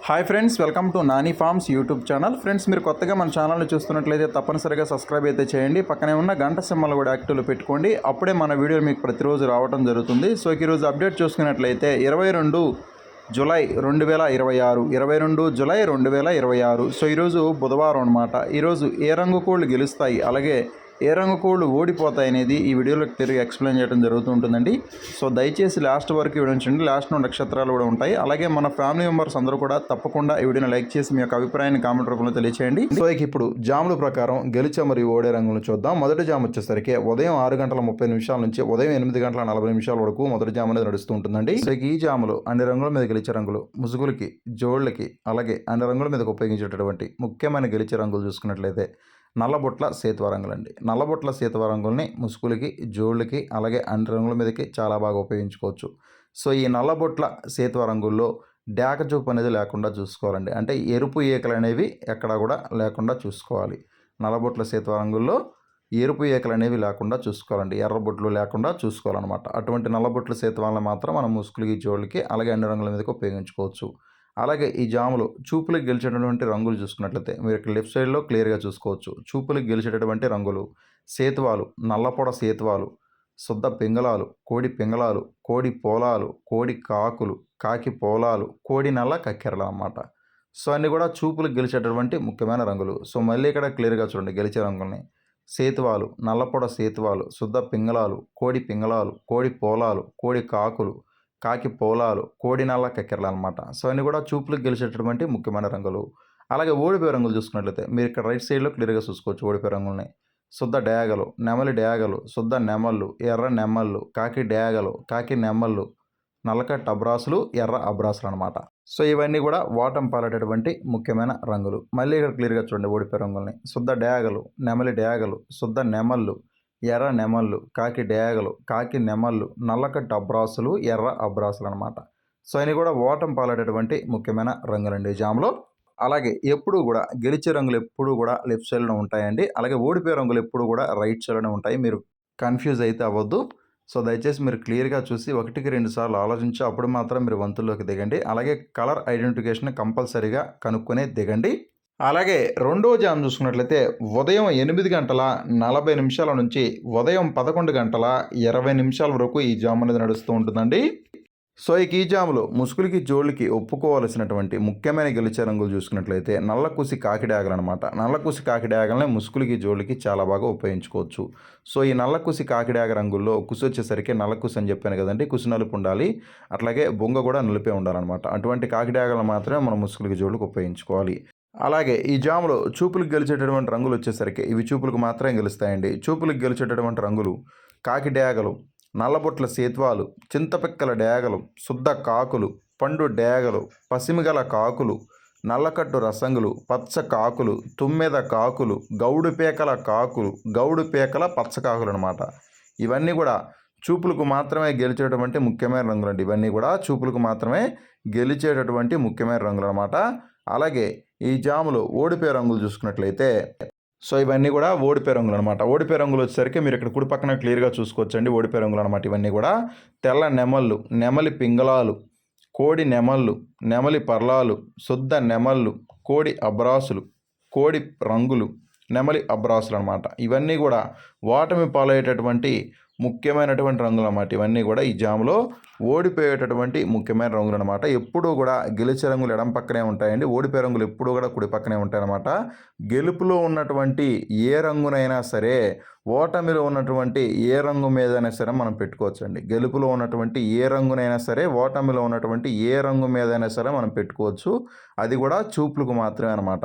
Hi friends, welcome to Nani forms YouTube channel. Friends, మీరు కొత్తగా మన ఛానల్ని చూస్తున్నట్లయితే తప్పనిసరిగా సబ్స్క్రైబ్ అయితే చేయండి. పక్కనే ఉన్న గంట సింబల్ కూడా యాక్టివ్లో పెట్టుకోండి. అప్పుడే మన వీడియో మీకు ప్రతిరోజు రావడం జరుగుతుంది. సో ఈరోజు అప్డేట్ చూసుకున్నట్లయితే 22 జూలై 2026 22 జూలై 2026. సో ఈరోజు బుధవారం అనమాట. ఈరోజు ఏ రంగు కోళ్ళు గెలుస్తాయి, అలాగే ఏ రంగు కోళ్ళు ఓడిపోతాయి అనేది ఈ వీడియోలో క్లియర్గా ఎక్స్ప్లెయిన్ చేయడం జరుగుతూ ఉంటుందండి. సో దయచేసి లాస్ట్ వరకు వీడియో ఉంచండి. లాస్ట్లో నక్షత్రాలు కూడా ఉంటాయి. అలాగే మన ఫ్యామిలీ మెంబర్స్ అందరూ కూడా తప్పకుండా ఈ వీడియోని లైక్ చేసి మీ యొక్క అభిప్రాయాన్ని కామెంట్ రూపంలో తెలియచేయండి. సో ఇప్పుడు జాముల ప్రకారం గెలిచే మరియు ఓడే రంగులను చూద్దాం. మొదటి జాము వచ్చేసరికి ఉదయం 6:30 నుంచి ఉదయం 8:40 వరకు మొదటి జాము అనేది నడుస్తూ ఉంటుందండి. సో ఈ జాములు అన్ని రంగుల మీద గెలిచే రంగులు, ముసుగులకి, జోళ్ళకి, అలాగే అన్ని రంగుల మీద ఉపయోగించేటటువంటి ముఖ్యమైన గెలిచే రంగులు చూసుకున్నట్లయితే నల్లబొట్ల సేతువ రంగులండి. నల్లబొట్ల సేతువ రంగుల్ని ముసుగులకి, జోళ్ళకి, అలాగే అన్ని రంగుల మీదకి చాలా బాగా ఉపయోగించుకోవచ్చు. సో ఈ నల్లబొట్ల సేతువ రంగుల్లో డాక చూపు అనేది లేకుండా చూసుకోవాలండి. అంటే ఎరుపు ఈకలు అనేవి ఎక్కడా కూడా లేకుండా చూసుకోవాలి. నల్లబొట్ల సేతువ రంగుల్లో ఎరుపు ఈకలు అనేవి లేకుండా చూసుకోవాలండి. ఎర్రబొట్లు లేకుండా చూసుకోవాలన్నమాట. అటువంటి నల్లబొట్ల సేతువాలను మాత్రం మనం ముసుగులకి, జోళ్ళకి, అలాగే అన్ని రంగుల మీదకి ఉపయోగించుకోవచ్చు. అలాగే ఈ జాములు చూపులకు గెలిచేటటువంటి రంగులు చూసుకున్నట్లయితే మీరు ఇక్కడ లెఫ్ట్ సైడ్లో క్లియర్గా చూసుకోవచ్చు. చూపులకు గెలిచేటటువంటి రంగులు సేతువాలు, నల్లపొడ సేతువాలు, శుద్ధ పింగళాలు, కోడి పింగళాలు, కోడి పోలాలు, కోడి కాకులు, కాకి పోలాలు, కోడి నల్ల కక్కెరలు అన్నమాట. సో అన్నీ కూడా చూపులకు గెలిచేటటువంటి ముఖ్యమైన రంగులు. సో మళ్ళీ ఇక్కడ క్లియర్గా చూడండి గెలిచే రంగుల్ని. సేతువాలు, నల్లపొడ సేతువాలు, శుద్ధ పింగళాలు, కోడి పింగళాలు, కోడి పోలాలు, కోడి కాకులు, కాకి పోలాలు, కోడి నల్ల కక్కెరలు అనమాట. సో అన్నీ కూడా చూపులకు గెలిచేటటువంటి ముఖ్యమైన రంగులు. అలాగే ఓడిపోయే రంగులు చూసుకున్నట్లయితే మీరు ఇక్కడ రైట్ సైడ్లో క్లియర్గా చూసుకోవచ్చు ఓడిపోయే రంగుల్ని. శుద్ధ డేగలు, నెమలి డేగలు, శుద్ధ నెమళ్ళు, ఎర్ర నెమళ్ళు, కాకి డేగలు, కాకి నెమళ్ళు, నల్లకట్ట అబ్రాసులు, ఎర్ర అబ్రాసులు అనమాట. సో ఇవన్నీ కూడా వాటం పాలేటటువంటి ముఖ్యమైన రంగులు. మళ్ళీ ఇక్కడ క్లియర్గా చూడండి ఓడిపోయే రంగుల్ని. శుద్ధ డేగలు, నెమలి డేగలు, శుద్ధ నెమళ్ళు, ఎర్ర నెమళ్ళు, కాకి డేగలు, కాకి నెమళ్ళు, నల్లకట్టు అబ్రాసులు, ఎర్ర అబ్రాసులు అనమాట. సో అవి కూడా ఓటం పాలేటటువంటి ముఖ్యమైన రంగులండి జామ్లో. అలాగే ఎప్పుడు కూడా గెలిచే రంగులు ఎప్పుడు కూడా లెఫ్ట్ సైడ్లో ఉంటాయండి. అలాగే ఓడిపోయే రంగులు ఎప్పుడు కూడా రైట్ సైడ్లోనే ఉంటాయి. మీరు కన్ఫ్యూజ్ అయితే అవ్వద్దు. సో దయచేసి మీరు క్లియర్గా చూసి 1-2 సార్లు ఆలోచించి అప్పుడు మాత్రం మీరు వంతుల్లోకి దిగండి. అలాగే కలర్ ఐడెంటిఫికేషన్ కంపల్సరీగా కనుక్కొని దిగండి. అలాగే రెండో జామ్ చూసుకున్నట్లయితే ఉదయం 8:40 నుంచి ఉదయం 11:20 వరకు ఈ జామ్ అనేది నడుస్తూ ఉంటుందండి. సో ఈ జాములో ముసుగులకి, జోళ్ళకి ఒప్పుకోవాల్సినటువంటి ముఖ్యమైన గెలిచే రంగులు చూసుకున్నట్లయితే నల్లకుసి కాకిడాగలు అనమాట. నల్లకుసి కాకిడాగలనే ముసుగులకి, జోళ్ళకి చాలా బాగా ఉపయోగించుకోవచ్చు. సో ఈ నల్లకుసి కాకిడాగ రంగుల్లో కుసి వచ్చేసరికి నల్లకుసి అని చెప్పాను కదండి, కుసి నలుపు ఉండాలి. అట్లాగే బొంగ కూడా నలిపే ఉండాలన్నమాట. అటువంటి కాకిడాగలు మాత్రమే మనం ముసుగులకి, జోళ్ళకి ఉపయోగించుకోవాలి. అలాగే ఈ జాములో చూపులకు గెలిచేటటువంటి రంగులు వచ్చేసరికి ఇవి చూపులకు మాత్రమే గెలుస్తాయండి. చూపులకు గెలిచేటటువంటి రంగులు కాకి డేగలు, నల్లబొట్ల సేత్వాలు, చింతపిక్కల డేగలు, శుద్ధ కాకులు, పండు డేగలు, పసిమిగల కాకులు, నల్లకట్టు రసంగులు, పచ్చ కాకులు, తుమ్మెద కాకులు, గౌడు పేకల కాకులు, గౌడు పేకల పచ్చ కాకులు అనమాట. ఇవన్నీ కూడా చూపులకు మాత్రమే గెలిచేటటువంటి ముఖ్యమైన రంగులు అండి. ఇవన్నీ కూడా చూపులకు మాత్రమే గెలిచేటటువంటి ముఖ్యమైన రంగులు అనమాట. అలాగే ఈ జాములు ఓడిపోయే రంగులు చూసుకున్నట్లయితే సో ఇవన్నీ కూడా ఓడిపోయే రంగులు అనమాట. ఓడిపోయే రంగులు వచ్చేసరికి మీరు ఇక్కడ కుడి పక్కన క్లియర్గా చూసుకోవచ్చండి ఓడిపోయే రంగులు అనమాట. ఇవన్నీ కూడా తెల్ల నెమళ్ళు, నెమలి పింగళాలు, కోడి నెమళ్ళు, నెమలి పర్లాలు, శుద్ధ నెమళ్ళు, కోడి అబ్రాసులు, కోడి రంగులు, నెమలి అబ్రాసులు అనమాట. ఇవన్నీ కూడా ఓటమి పాలయ్యేటటువంటి ముఖ్యమైనటువంటి రంగులు అన్నమాట. ఇవన్నీ కూడా ఈ జాములో ఓడిపోయేటటువంటి ముఖ్యమైన రంగులు అనమాట. ఎప్పుడూ కూడా గెలిచే రంగులు ఎడం పక్కనే ఉంటాయండి. ఓడిపోయే రంగులు ఎప్పుడూ కూడా కుడి పక్కనే ఉంటాయన్నమాట. గెలుపులో ఉన్నటువంటి ఏ రంగునైనా సరే ఓటమిలో ఉన్నటువంటి ఏ రంగు మీదైనా సరే మనం పెట్టుకోవచ్చండి. గెలుపులో ఉన్నటువంటి ఏ రంగునైనా సరే ఓటమిలో ఉన్నటువంటి ఏ రంగు మీదైనా సరే మనం పెట్టుకోవచ్చు. అది కూడా చూపులకు మాత్రమే అనమాట.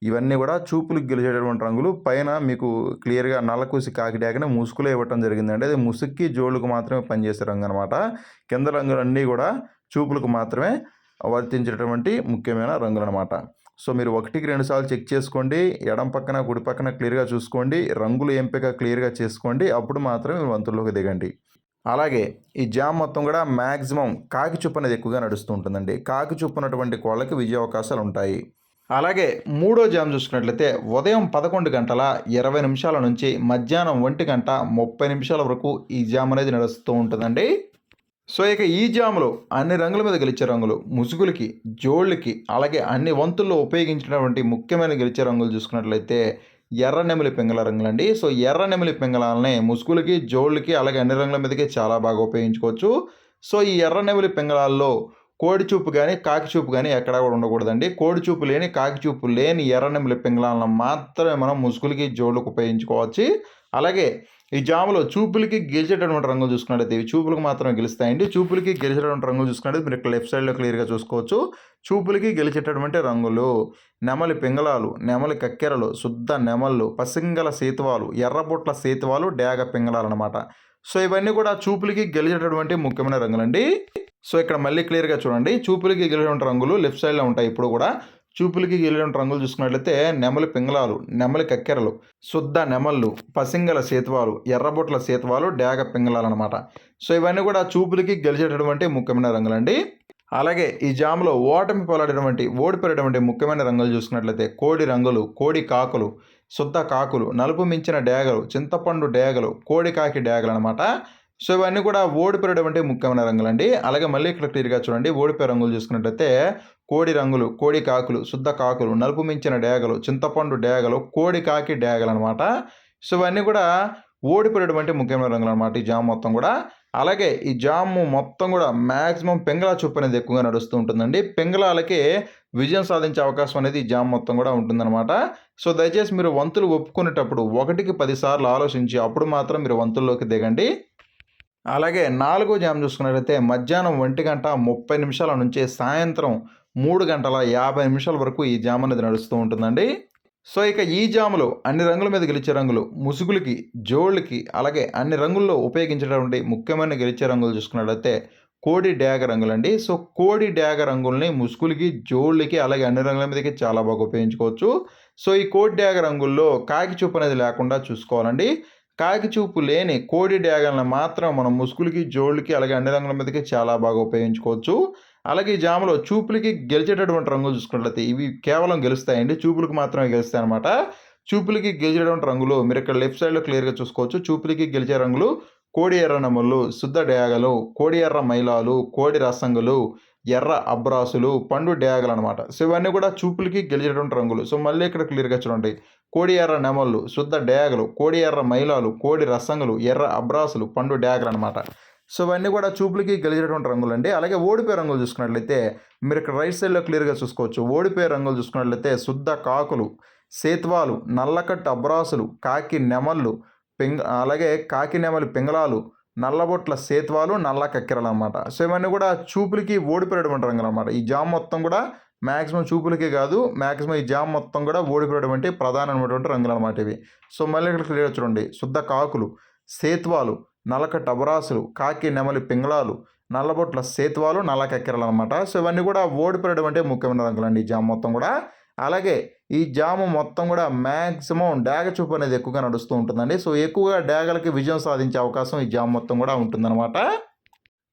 ఇవన్నీ కూడా చూపులకు గెలిచేటటువంటి రంగులు. పైన మీకు క్లియర్గా నల్లకూసి కాకిడాకనే ముసుగులో ఇవ్వటం జరిగిందండి. అది ముసుగుకి, జోళ్ళకు మాత్రమే పనిచేసే రంగు అనమాట. కింద రంగులన్నీ కూడా చూపులకు మాత్రమే వర్తించేటటువంటి ముఖ్యమైన రంగులు అనమాట. సో మీరు 1-2 సార్లు చెక్ చేసుకోండి. ఎడం పక్కన, కుడి పక్కన క్లియర్గా చూసుకోండి. రంగులు ఎంపిక క్లియర్గా చేసుకోండి. అప్పుడు మాత్రమే మీరు వంతుల్లోకి దిగండి. అలాగే ఈ జామ్ మొత్తం కూడా మ్యాక్సిమం కాకి చూపు అనేది ఎక్కువగా నడుస్తూ ఉంటుందండి. కాకి చూపు ఉన్నటువంటి కోళ్ళకి విజయ అవకాశాలు ఉంటాయి. అలాగే మూడో జామ్ చూసుకున్నట్లయితే ఉదయం 11:20 నుంచి మధ్యాహ్నం 1:30 వరకు ఈ జామ్ అనేది నడుస్తూ ఉంటుందండి. సో ఇక ఈ జాములో అన్ని రంగుల మీద గెలిచే రంగులు ముసుగులకి, జోళ్ళకి, అలాగే అన్ని వంతుల్లో ఉపయోగించినటువంటి ముఖ్యమైన గెలిచే రంగులు చూసుకున్నట్లయితే ఎర్ర నెమలి పింగళ రంగులండి. సో ఎర్ర నెమలి పింగళాలని ముసుగులకి, జోళ్ళకి, అలాగే అన్ని రంగుల మీదకి చాలా బాగా ఉపయోగించుకోవచ్చు. సో ఈ ఎర్ర నెమలి పింగళాల్లో కోడి చూపు గాని, కాకి చూపు గాని ఎక్కడా కూడా ఉండకూడదండి. కోడి చూపు లేని, కాకి చూపు లేని ఎర్ర నెమలి పింగళాలను మాత్రమే మనం ముసుగులకి, జోళ్ళకి ఉపయోగించుకోవచ్చు. అలాగే ఈ జాములో చూపులకి గెలిచేటటువంటి రంగులు చూసుకున్నట్లయితే ఇవి చూపులకు మాత్రమే గెలుస్తాయండి. చూపులకి గెలిచేటటువంటి రంగులు చూసుకున్నట్లయితే మీరు ఇక్కడ లెఫ్ట్ సైడ్‌లో క్లియర్‌గా చూసుకోవచ్చు. చూపులకి గెలిచేటటువంటి రంగులు నెమలి పింగళాలు, నెమలి కక్కెరలు, శుద్ధ నెమళ్ళు, పసింగల సేతువాలు, ఎర్రబొట్ల సేతువాలు, డేగ పింగళాలనమాట. సో ఇవన్నీ కూడా చూపులకి గెలిచేటటువంటి ముఖ్యమైన రంగులండి. సో ఇక్కడ మళ్ళీ క్లియర్‌గా చూడండి. చూపులకి గెలిచేటువంటి రంగులు లెఫ్ట్ సైడ్‌లో ఉంటాయి ఎప్పుడు కూడా. చూపులకి గెలిచేటువంటి రంగులు చూసుకున్నట్లయితే నెమలి పింగళాలు, నెమలి కక్కెరలు, శుద్ధ నెమళ్ళు, పసింగల సేతువాలు, ఎర్రబొట్ల సేతువాలు, డేగ పింగళాలనమాట. సో ఇవన్నీ కూడా చూపులకి గెలిచేటటువంటి ముఖ్యమైన రంగులండి. అలాగే ఈ జామ్‌లో ఓడిపోయేటటువంటి ముఖ్యమైన రంగులు చూసుకున్నట్లయితే కోడి రంగులు, కోడి కాకులు, శుద్ధ కాకులు, నలుపు మించిన డేగలు, చింతపండు డేగలు, కోడి కాకి డేగలనమాట. సో ఇవన్నీ కూడా ఓడిపోయేటటువంటి ముఖ్యమైన రంగులండి. అలాగే మళ్ళీ ఇక్కడ క్లియర్‌గా చూడండి. ఓడిపోయే రంగులు చూసుకున్నట్లయితే కోడి రంగులు, కోడి కాకులు, శుద్ధ కాకులు, నలుపు మించిన డేగలు, చింతపండు డేగలు, కోడి కాకి డేగలనమాట. సో ఇవన్నీ కూడా ఓడిపోయేటటువంటి ముఖ్యమైన రంగులనమాట ఈ జామ్ మొత్తం కూడా. అలాగే ఈ జాము మొత్తం కూడా మ్యాక్సిమం పింగళా చూపు అనేది ఎక్కువగా నడుస్తూ ఉంటుందండి. పింగళాలకి విజయం సాధించే అవకాశం అనేది ఈ జామ్ మొత్తం కూడా ఉంటుందన్నమాట. సో దయచేసి మీరు వంతులు ఒప్పుకునేటప్పుడు 1కి 10 సార్లు ఆలోచించి అప్పుడు మాత్రం మీరు వంతుల్లోకి దిగండి. అలాగే నాలుగో జామ్ చూసుకున్నట్లయితే మధ్యాహ్నం 1:30 నుంచి సాయంత్రం 3:50 నిమిషాల వరకు ఈ జామ్ అనేది నడుస్తూ ఉంటుందండి. సో ఇక ఈ జాములో అన్ని రంగుల మీద గెలిచే రంగులు ముసుగులకి, జోళ్ళకి, అలాగే అన్ని రంగుల్లో ఉపయోగించేటటువంటి ముఖ్యమైన గెలిచే రంగులు చూసుకున్నట్లయితే కోడి డేగ రంగులండి. సో కోడి డేగ రంగుల్ని ముసుగులకి, జోళ్ళకి, అలాగే అన్ని రంగుల మీదకి చాలా బాగా ఉపయోగించుకోవచ్చు. సో ఈ కోడి డేగ రంగుల్లో కాకి చూపు అనేది లేకుండా చూసుకోవాలండి. కాకి చూపు లేని కోడి డేగలను మాత్రం మనం ముసుగులకి, జోళ్ళకి, అలాగే అన్ని రంగుల మీదకి చాలా బాగా ఉపయోగించుకోవచ్చు. అలాగే ఈ జాములో చూపులకి గెలిచేటటువంటి రంగులు చూసుకున్నట్లయితే ఇవి కేవలం గెలుస్తాయండి. చూపులకు మాత్రమే గెలుస్తాయన్నమాట. చూపులకి గెలిచేటటువంటి రంగులు మీరు ఇక్కడ లెఫ్ట్ సైడ్‌లో క్లియర్‌గా చూసుకోవచ్చు. చూపులకి గెలిచే రంగులు కోడి ఎర్ర నెమళ్ళు, శుద్ధ డేగలు, కోడి ఎర్ర మైలాలు, కోడి రసంగులు, ఎర్ర అబ్రాసులు, పండు డేగలనమాట. సో ఇవన్నీ కూడా చూపులకి గెలిచేటటువంటి రంగులు. సో మళ్ళీ ఇక్కడ క్లియర్‌గా చూడండి. కోడి ఎర్ర నెమళ్ళు, శుద్ధ డేగలు, కోడి ఎర్ర మైలాలు, కోడి రసంగులు, ఎర్ర అబ్రాసులు, పండు డేగలనమాట. సో ఇవన్నీ కూడా చూపులకి గెలిచేటటువంటి రంగులండి. అలాగే ఓడిపోయే రంగులు చూసుకున్నట్లయితే మీరు ఇక్కడ రైట్ సైడ్‌లో క్లియర్‌గా చూసుకోవచ్చు. ఓడిపోయే రంగులు చూసుకున్నట్లయితే శుద్ధ కాకులు, సేత్వాలు, నల్లకట్టు అబ్రాసులు, కాకి నెమళ్ళు, అలాగే కాకి నెమలి పింగళాలు, నల్లబొట్ల సేత్వాలు, నల్ల కక్కెరలనమాట. సో ఇవన్నీ కూడా చూపులకి ఓడిపోయేటువంటి రంగులనమాట. ఈ జామ్ మొత్తం కూడా మ్యాక్సిమం చూపులకే కాదు, మ్యాక్సిమం ఈ జామ్ మొత్తం కూడా ఓడిపోయేటువంటి ప్రధానమైనటువంటి రంగులనమాట ఇవి. సో మళ్ళీ ఇక్కడ క్లియర్‌గా చూడండి. శుద్ధ కాకులు, సేత్వాలు, నల్లకట్టు అబరాసులు, కాకి నెమలి పింగళాలు, నల్లబొట్ల సేతువాలు, నల్ల కక్కెరలు అనమాట. సో ఇవన్నీ కూడా ఓడిపోయడం ముఖ్యమైన రంగులండి ఈ జామ్ మొత్తం కూడా. అలాగే ఈ జాము మొత్తం కూడా మ్యాక్సిమం డేగ చూపు అనేది ఎక్కువగా నడుస్తూ ఉంటుందండి. సో ఎక్కువగా డేగలకి విజయం సాధించే అవకాశం ఈ జామ్ మొత్తం కూడా ఉంటుందన్నమాట.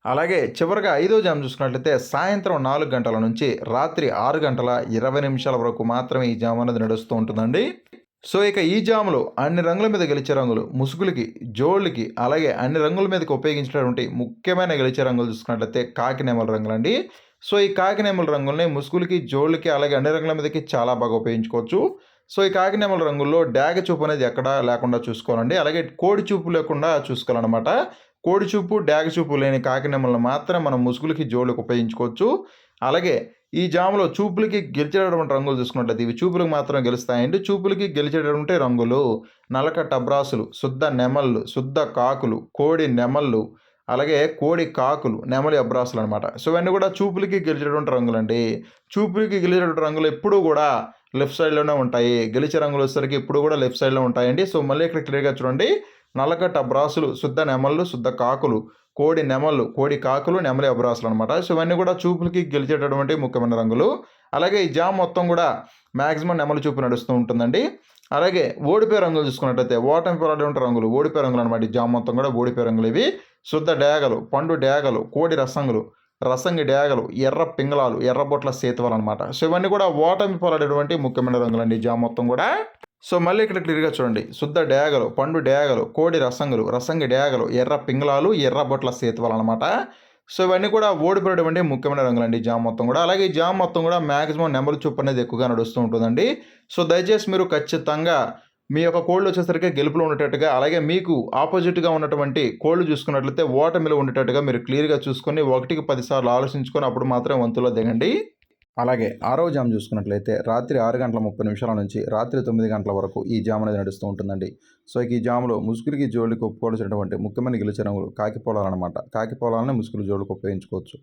అలాగే చివరిగా ఐదో జామ్ చూసుకున్నట్లయితే సాయంత్రం 4 గంటల నుంచి రాత్రి 6:20 వరకు మాత్రమే ఈ జామ్ అనేది నడుస్తూ ఉంటుందండి. సో ఇక ఈ జాములో అన్ని రంగుల మీద గెలిచే రంగులు ముసుగులకి, జోళ్ళకి, అలాగే అన్ని రంగుల మీదకి ఉపయోగించినటువంటి ముఖ్యమైన గెలిచే రంగులు చూసుకున్నట్లయితే కాకి నెమల రంగులండి. సో ఈ కాకి నెమల రంగుల్ని ముసుగులకి, జోళ్ళకి, అలాగే అన్ని రంగుల మీదకి చాలా బాగా ఉపయోగించుకోవచ్చు. సో ఈ కాకి నెమల రంగుల్లో డాగ చూపు అనేది ఎక్కడా లేకుండా చూసుకోవాలండి. అలాగే కోడి చూపు లేకుండా చూసుకోవాలన్నమాట. కోడి చూపు, డాగ చూపు లేని కాకి నెమలను మాత్రం మనం ముసుగులకి, జోళ్ళకి ఉపయోగించుకోవచ్చు. అలాగే ఈ జాములో చూపులకి గెలిచేటటువంటి రంగులు చూసుకున్నట్లయితే ఇవి చూపులకు మాత్రం గెలుస్తాయండి. చూపులకి గెలిచేటటువంటి రంగులు నల్లకట్ట అబ్రాసులు, శుద్ధ నెమళ్ళు, శుద్ధ కాకులు, కోడి నెమళ్ళు, అలాగే కోడి కాకులు, నెమలి అబ్రాసులు అనమాట. సో ఇవన్నీ కూడా చూపులకి గెలిచేటటువంటి రంగులండి. చూపులకి గెలిచేటటువంటి రంగులు ఎప్పుడూ కూడా లెఫ్ట్ సైడ్లోనే ఉంటాయి. గెలిచే రంగులు వచ్చేసరికి ఎప్పుడు కూడా లెఫ్ట్ సైడ్లో ఉంటాయండి. సో మళ్ళీ ఇక్కడ క్లియర్గా చూడండి. నల్లకట్ట అబ్రాసులు, శుద్ధ నెమళ్ళు, శుద్ధ కాకులు, కోడి నెమళ్ళు, కోడి కాకులు, నెమలి అబ్రాసులు అనమాట. సో ఇవన్నీ కూడా చూపులకి గెలిచేటటువంటి ముఖ్యమైన రంగులు. అలాగే ఈ జామ్ మొత్తం కూడా మ్యాక్సిమం నెమలి చూపు నడుస్తూ ఉంటుందండి. అలాగే ఓడిపోయే రంగులు చూసుకున్నట్లయితే ఓటమి పాలైనటువంటి రంగులు ఓడిపోయే రంగులు అనమాట. ఈ జామ్ మొత్తం కూడా ఓడిపోయే రంగులు ఇవి. శుద్ధ డేగలు, పండు డేగలు, కోడి రసంగులు, రసంగి డేగలు, ఎర్ర పింగళాలు, ఎర్రబొట్ల సేతువాలు అనమాట. సో ఇవన్నీ కూడా ఓటమి పాలైనటువంటి ముఖ్యమైన రంగులండి ఈ జామ్ మొత్తం కూడా. సో మళ్ళీ ఇక్కడ క్లియర్గా చూడండి. శుద్ధ డేగలు, పండు డేగలు, కోడి రసంగులు, రసంగి డేగలు, ఎర్ర పింగళాలు, ఎర్రబొట్ల సేతువాలు అనమాట. సో ఇవన్నీ కూడా ఓడిపోయేటువంటి ముఖ్యమైన రంగులండి ఈ జామ్ మొత్తం కూడా. అలాగే ఈ జామ్ మొత్తం కూడా మ్యాక్సిమం నెమలి చూపు అనేది ఎక్కువగా నడుస్తూ ఉంటుందండి. సో దయచేసి మీరు ఖచ్చితంగా మీ యొక్క కోళ్ళు వచ్చేసరికి గెలుపులో ఉండేటట్టుగా, అలాగే మీకు ఆపోజిట్గా ఉన్నటువంటి కోళ్ళు చూసుకున్నట్లయితే ఓటమిలో ఉండేటట్టుగా మీరు క్లియర్గా చూసుకొని 1కి 10 సార్లు ఆలోచించుకొని అప్పుడు మాత్రమే వంతులో దిగండి. అలాగే ఆరో జామ్ చూసుకున్నట్లయితే రాత్రి 6:30 నుంచి రాత్రి 9 గంటల వరకు ఈ జామ్ అనేది నడుస్తూ ఉంటుందండి. సో ఈ జామ్లో ముసుగులకి జోళ్ళకి ఒప్పుకోవాల్సినటువంటి ముఖ్యమైన గెలిచే రంగులు కాకి పొలాలన్నమాట. కాకి పొలాలని ముసుగులు జోళ్ళకి ఉపయోగించుకోవచ్చు.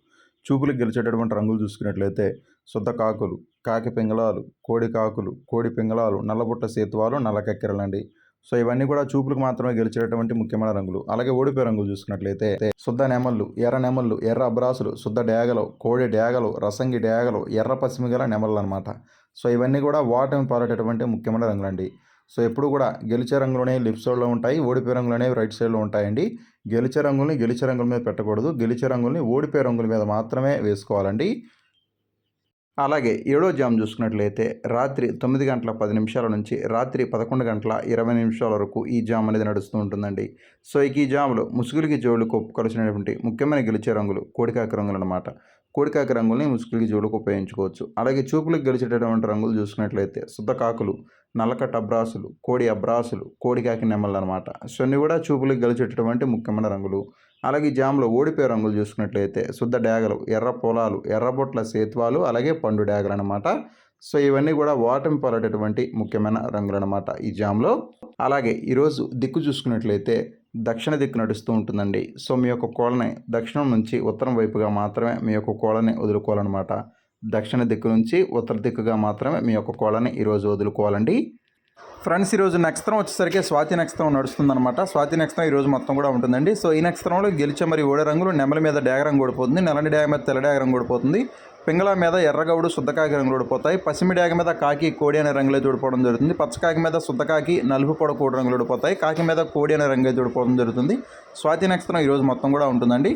చూపులకు గెలిచేటటువంటి రంగులు చూసుకున్నట్లయితే శుద్ధ కాకులు, కాకి పింగళాలు, కోడి కాకులు, కోడి పింగళాలు, నల్లబుట్ట సేతువాలు, నల్ల కక్కెరలండి. సో ఇవన్నీ కూడా చూపులకు మాత్రమే గెలిచేటటువంటి ముఖ్యమైన రంగులు. అలాగే ఓడిపోయే రంగులు చూసుకున్నట్లయితే శుద్ధ నెమళ్ళు, ఎర్ర నెమళ్ళు, ఎర్ర అబ్రాసులు, శుద్ధ డేగలు, కోడి డేగలు, రసంగి డేగలు, ఎర్ర పసిమిగల నెమళ్ళు అనమాట. సో ఇవన్నీ కూడా ఓటమి పాలేటటువంటి ముఖ్యమైన రంగులండి. సో ఎప్పుడు కూడా గెలిచే రంగులు అనేవి లెఫ్ట్ సైడ్లో ఉంటాయి, ఓడిపోయే రంగులు అనేవి రైట్ సైడ్లో ఉంటాయండి. గెలిచే రంగుల్ని గెలిచే రంగుల మీద పెట్టకూడదు, గెలిచే రంగుల్ని ఓడిపోయే రంగుల మీద మాత్రమే వేసుకోవాలండి. అలాగే ఏడో జామ్ చూసుకున్నట్లయితే రాత్రి 9:10 నుంచి రాత్రి 11:20 వరకు ఈ జామ్ అనేది నడుస్తూ ఉంటుందండి. సో ఈ జామ్లో ముసుగులకి జోళ్ళకు ఒప్పుకొలిసినటువంటి ముఖ్యమైన గెలిచే రంగులు కోడికాకి రంగులు అనమాట. కోడికాకి రంగుల్ని ముసుగులకి జోళ్ళకు ఉపయోగించుకోవచ్చు. అలాగే చూపులకు గెలిచేటటువంటి రంగులు చూసుకున్నట్లయితే శుద్ధ కాకులు, నల్లకట్ట అబ్రాసులు, కోడి అబ్రాసులు, కోడికాకి నెమళ్ళు అనమాట. సో అన్నీ కూడా చూపులకు గెలిచేటటువంటి ముఖ్యమైన రంగులు. అలాగే ఈ జామ్లో ఓడిపోయే రంగులు చూసుకున్నట్లయితే శుద్ధ డేగలు, ఎర్ర పొలాలు, ఎర్రబొట్ల సేతువాలు, అలాగే పండు డేగలు అనమాట. సో ఇవన్నీ కూడా ఓటమి పాలేటటువంటి ముఖ్యమైన రంగులు అనమాట ఈ జామ్లో. అలాగే ఈరోజు దిక్కు చూసుకున్నట్లయితే దక్షిణ దిక్కు నడుస్తూ ఉంటుందండి. సో మీ యొక్క కోళ్ళని దక్షిణం నుంచి ఉత్తరం వైపుగా మాత్రమే మీ యొక్క కోళ్ళని వదులుకోవాలన్నమాట. దక్షిణ దిక్కు నుంచి ఉత్తర దిక్కుగా మాత్రమే మీ యొక్క కోళ్ళని ఈరోజు వదులుకోవాలండి. ఫ్రెండ్స్ ఈరోజు నక్షత్రం వచ్చేసరికి స్వాతి నక్షత్రం నడుస్తుందన్నమాట. స్వాతి నక్షత్రం ఈరోజు మొత్తం కూడా ఉంటుందండి. సో ఈ నక్షత్రంలో గెలిచే మరి ఓడే రంగులు నెమల మీద డేగ రంగు ఓడిపోతుంది, నల్లని డేగ మీద తెల్ల డేగ రంగు ఓడిపోతుంది, పింగళ మీద ఎర్రగౌడు శుద్ధకాకి రంగులు ఓడిపోతాయి, పసిమి డేగ మీద కాకి కోడి అనే రంగులు అయితే ఓడిపోవడం జరుగుతుంది, పచ్చకాకి మీద శుద్ధకాకి నలుపు పొడ కోడి రంగులు ఓడిపోతాయి, కాకి మీద కోడి అనే రంగు అయితే ఓడిపోవడం జరుగుతుంది. స్వాతి నక్షత్రం ఈరోజు మొత్తం కూడా ఉంటుందండి.